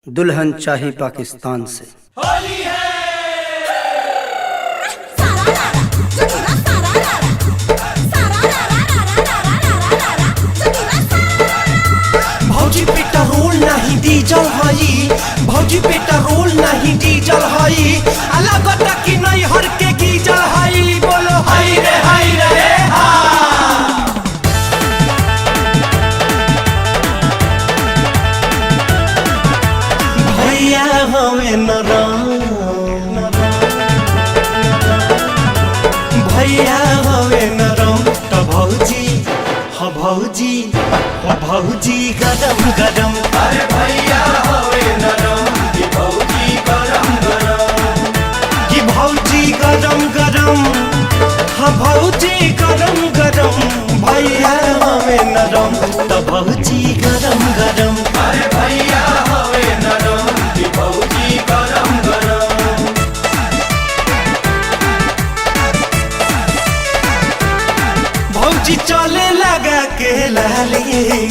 दुल्हन चाहिए पाकिस्तान से। होली है भौजी पेट्रोल नहीं डीजल हई, भौजी पेट्रोल नहीं डीजल हई, अलग की नहीं हर के गीजल हई। बोलो हई रे हा। भैया हमें नरम, भैया हमें नरम तो भौजी हो भौजी हो भौजी गरम गरम। अरे भैया होवे नरम की भौजी गरम गरम, कि भौजी गरम गरम, हाँ भौजी गरम गरम, भैया हमें नरम तो भौजी गरम गरम। अरे भैया होवे नरम की भौजी गरम गरम। भौजी चले लगा के लाली,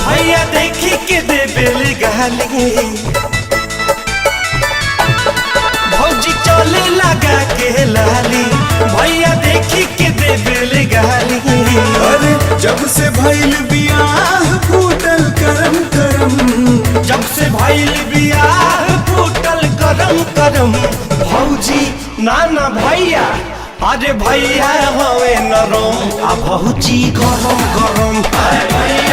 भैया देखी के दे बेल गाली। भौजी चले लगा के लाली, भैया देखी के दे बेल गाली। अरे जब से भइल बियाह फूटल करम करम, जब से भइल बियाह फूटल करम करम। भौजी नाना भैया, अरे भैया हवे नरम आ भौजी गरम गरम। अरे भैया